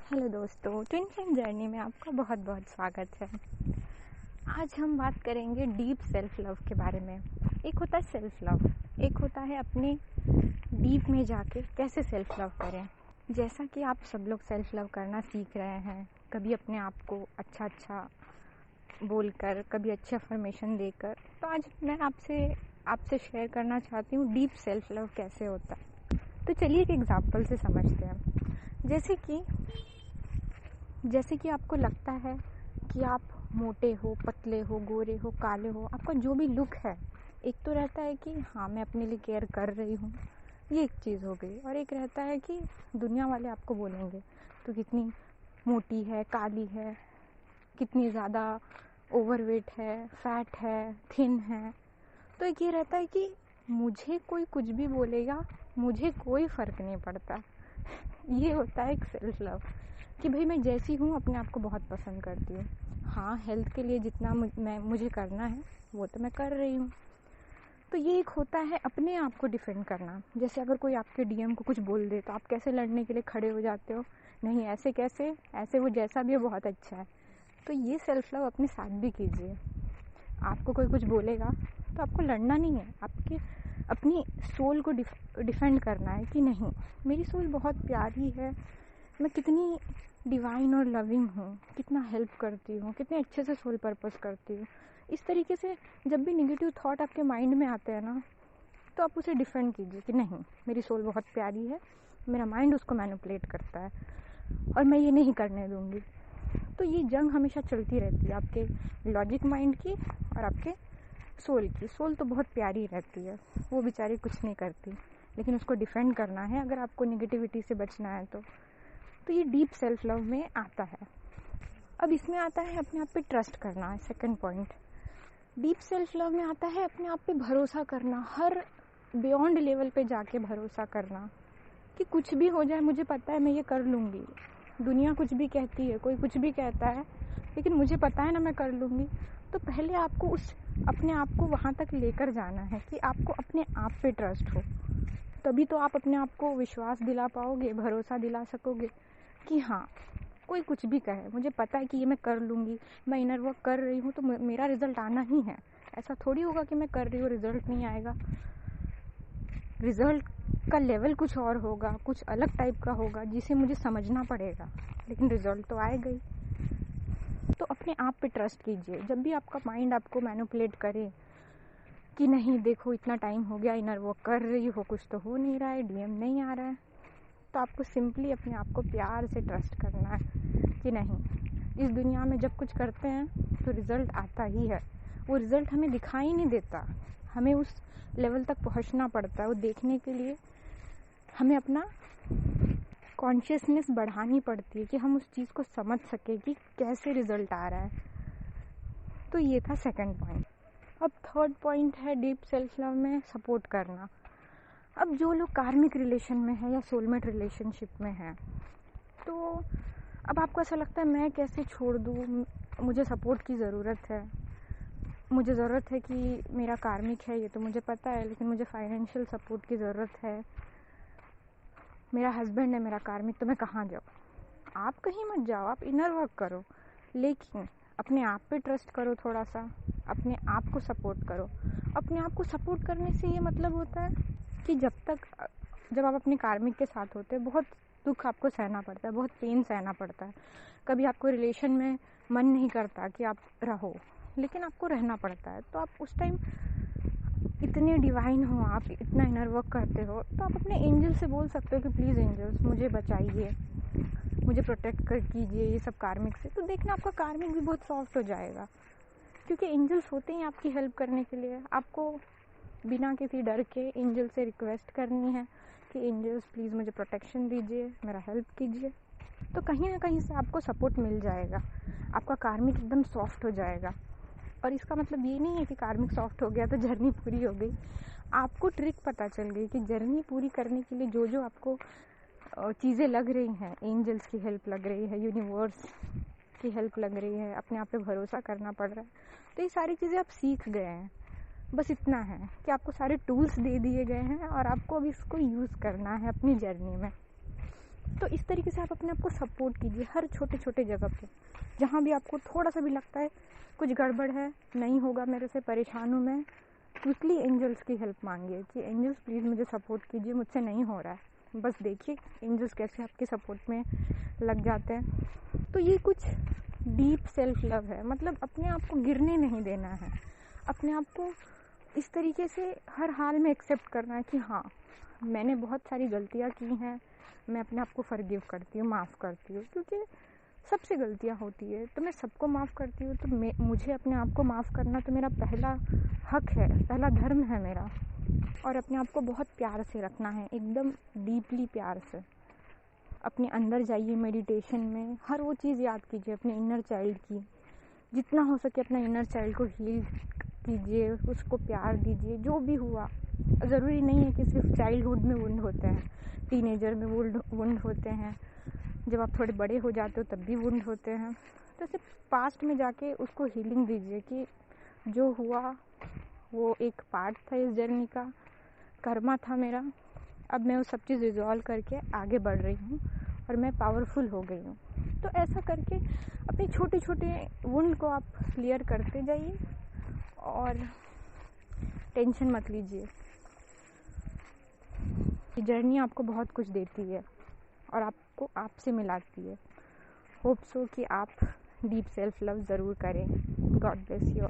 Hello दोस्तों, twin flame journey में आपका बहुत बहुत स्वागत है। आज हम बात करेंगे डीप सेल्फ लव के बारे में। एक होता है सेल्फ लव, एक होता है अपने डीप में जाके कैसे सेल्फ लव करें। जैसा कि आप सब लोग सेल्फ लव करना सीख रहे हैं, कभी अपने आप को अच्छा बोलकर, कभी अच्छे अफर्मेशन देकर, तो आज मैं आपसे शेयर करना चाहती हूँ डीप सेल्फ लव कैसे होता है। तो चलिए एक एग्जाम्पल से समझते हैं। जैसे कि आपको लगता है कि आप मोटे हो, पतले हो, गोरे हो, काले हो, आपका जो भी लुक है, एक तो रहता है कि हाँ मैं अपने लिए केयर कर रही हूँ, ये एक चीज़ हो गई। और एक रहता है कि दुनिया वाले आपको बोलेंगे तो कितनी मोटी है, काली है, कितनी ज़्यादा ओवरवेट है, फैट है, थिन है। तो एक ये रहता है कि मुझे कोई कुछ भी बोलेगा, मुझे कोई फ़र्क नहीं पड़ता। ये होता है एक सेल्फ लव कि भाई मैं जैसी हूँ अपने आप को बहुत पसंद करती हूँ। हाँ, हेल्थ के लिए जितना मुझे करना है वो तो मैं कर रही हूँ। तो ये एक होता है अपने आप को डिफेंड करना। जैसे अगर कोई आपके डीएम को कुछ बोल दे तो आप कैसे लड़ने के लिए खड़े हो जाते हो, नहीं ऐसे कैसे, ऐसे वो जैसा भी है बहुत अच्छा है। तो ये सेल्फ लव अपने साथ भी कीजिए। आपको कोई कुछ बोलेगा तो आपको लड़ना नहीं है, आपके अपनी सोल को डिफेंड करना है कि नहीं, मेरी सोल बहुत प्यारी है, मैं कितनी डिवाइन और लविंग हूँ, कितना हेल्प करती हूँ, कितने अच्छे से सोल पर्पस करती हूँ। इस तरीके से जब भी नेगेटिव थॉट आपके माइंड में आते हैं ना, तो आप उसे डिफेंड कीजिए कि नहीं, मेरी सोल बहुत प्यारी है, मेरा माइंड उसको मैनिपुलेट करता है और मैं ये नहीं करने दूँगी। तो ये जंग हमेशा चलती रहती है आपके लॉजिक माइंड की और आपके सोल की। सोल तो बहुत प्यारी रहती है, वो बेचारी कुछ नहीं करती, लेकिन उसको डिफेंड करना है अगर आपको नेगेटिविटी से बचना है तो ये डीप सेल्फ लव में आता है। अब इसमें आता है अपने आप पे ट्रस्ट करना, second point. Deep self love में आता है अपने आप पे भरोसा करना, हर बियॉन्ड लेवल पे जाके भरोसा करना कि कुछ भी हो जाए मुझे पता है मैं ये कर लूँगी। दुनिया कुछ भी कहती है, कोई कुछ भी कहता है, लेकिन मुझे पता है ना मैं कर लूँगी। तो पहले आपको अपने आप को वहाँ तक लेकर जाना है कि आपको अपने आप पे ट्रस्ट हो, तभी तो आप अपने आप को विश्वास दिला पाओगे, भरोसा दिला सकोगे कि हाँ कोई कुछ भी कहे, मुझे पता है कि ये मैं कर लूँगी, मैं इनर वर्क कर रही हूँ तो मेरा रिजल्ट आना ही है। ऐसा थोड़ी होगा कि मैं कर रही हूँ रिजल्ट नहीं आएगा। रिजल्ट का लेवल कुछ और होगा, कुछ अलग टाइप का होगा जिसे मुझे समझना पड़ेगा, लेकिन रिजल्ट तो आएगा ही। तो अपने आप पे ट्रस्ट कीजिए। जब भी आपका माइंड आपको मैनिपुलेट करे कि नहीं देखो इतना टाइम हो गया, इनर वर्क कर रही हो, कुछ तो हो नहीं रहा है, डीएम नहीं आ रहा है, तो आपको सिंपली अपने आप को प्यार से ट्रस्ट करना है कि नहीं, इस दुनिया में जब कुछ करते हैं तो रिज़ल्ट आता ही है। वो रिज़ल्ट हमें दिखाई नहीं देता, हमें उस लेवल तक पहुंचना पड़ता है। वो देखने के लिए हमें अपना कॉन्शियसनेस बढ़ानी पड़ती है कि हम उस चीज़ को समझ सके कि कैसे रिज़ल्ट आ रहा है। तो ये था सेकंड पॉइंट। अब थर्ड पॉइंट है डीप सेल्फ लव में सपोर्ट करना। अब जो लोग कार्मिक रिलेशन में है या सोलमेट रिलेशनशिप में है, तो अब आपको ऐसा लगता है मैं कैसे छोड़ दूँ, मुझे सपोर्ट की ज़रूरत है, मुझे ज़रूरत है कि मेरा कार्मिक है ये तो मुझे पता है, लेकिन मुझे फाइनेंशियल सपोर्ट की ज़रूरत है, मेरा हस्बैंड है मेरा कार्मिक, तो मैं कहाँ जाऊँ। आप कहीं मत जाओ, आप इनर वर्क करो, लेकिन अपने आप पे ट्रस्ट करो, थोड़ा सा अपने आप को सपोर्ट करो। अपने आप को सपोर्ट करने से ये मतलब होता है कि जब आप अपने कार्मिक के साथ होते हैं, बहुत दुख आपको सहना पड़ता है, बहुत पेन सहना पड़ता है। कभी आपको रिलेशन में मन नहीं करता कि आप रहो, लेकिन आपको रहना पड़ता है। तो आप उस टाइम इतने डिवाइन हो, आप इतना इनर वर्क करते हो, तो आप अपने एंजल से बोल सकते हो कि प्लीज़ एंजल्स मुझे बचाइए, मुझे प्रोटेक्ट कर कीजिए ये सब कार्मिक से। तो देखना आपका कार्मिक भी बहुत सॉफ्ट हो जाएगा, क्योंकि एंजल्स होते हैं आपकी हेल्प करने के लिए। आपको बिना किसी डर के एंजल से रिक्वेस्ट करनी है कि एंजल्स प्लीज़ मुझे प्रोटेक्शन दीजिए, मेरा हेल्प कीजिए। तो कहीं ना कहीं से आपको सपोर्ट मिल जाएगा, आपका कार्मिक एकदम सॉफ्ट हो जाएगा। और इसका मतलब ये नहीं है कि कार्मिक सॉफ्ट हो गया तो जर्नी पूरी हो गई। आपको ट्रिक पता चल गई कि जर्नी पूरी करने के लिए जो जो आपको चीज़ें लग रही हैं, एंजल्स की हेल्प लग रही है, यूनिवर्स की हेल्प लग रही है, अपने आप पे भरोसा करना पड़ रहा है, तो ये सारी चीज़ें आप सीख गए हैं। बस इतना है कि आपको सारे टूल्स दे दिए गए हैं और आपको अब इसको यूज़ करना है अपनी जर्नी में। तो इस तरीके से आप अपने आप को सपोर्ट कीजिए हर छोटे छोटे जगह पे, जहाँ भी आपको थोड़ा सा भी लगता है कुछ गड़बड़ है, नहीं होगा मेरे से, परेशान हूँ मैं, क्विकली एंजल्स की हेल्प मांगिए कि एंजल्स प्लीज़ मुझे सपोर्ट कीजिए, मुझसे नहीं हो रहा है। बस देखिए एंजल्स कैसे आपके सपोर्ट में लग जाते हैं। तो ये कुछ डीप सेल्फ लव है, मतलब अपने आप को गिरने नहीं देना है, अपने आप को इस तरीके से हर हाल में एक्सेप्ट करना है कि हाँ मैंने बहुत सारी गलतियाँ की हैं, मैं अपने आप को फॉरगिव करती हूँ, माफ़ करती हूँ, क्योंकि सबसे गलतियाँ होती है, तो मैं सबको माफ़ करती हूँ। तो मुझे अपने आप को माफ़ करना तो मेरा पहला हक है, पहला धर्म है मेरा। और अपने आप को बहुत प्यार से रखना है, एकदम डीपली प्यार से। अपने अंदर जाइए मेडिटेशन में, हर वो चीज़ याद कीजिए अपने इनर चाइल्ड की, जितना हो सके अपना इनर चाइल्ड को हील कीजिए, उसको प्यार दीजिए। जो भी हुआ, ज़रूरी नहीं है कि सिर्फ चाइल्डहुड में वुंड होते हैं, टीनेजर में वुंड होते हैं, जब आप थोड़े बड़े हो जाते हो तब भी वुंड होते हैं। तो सिर्फ पास्ट में जाके उसको हीलिंग दीजिए कि जो हुआ वो एक पार्ट था इस जर्नी का, कर्मा था मेरा, अब मैं वो सब चीज़ रिजॉल्व करके आगे बढ़ रही हूँ और मैं पावरफुल हो गई हूँ। तो ऐसा करके अपने छोटे छोटे वुंड को आप क्लियर करते जाइए और टेंशन मत लीजिए। ये जर्नी आपको बहुत कुछ देती है और आपको आपसे मिलाती है। होप सो कि आप डीप सेल्फ लव ज़रूर करें। God bless you all.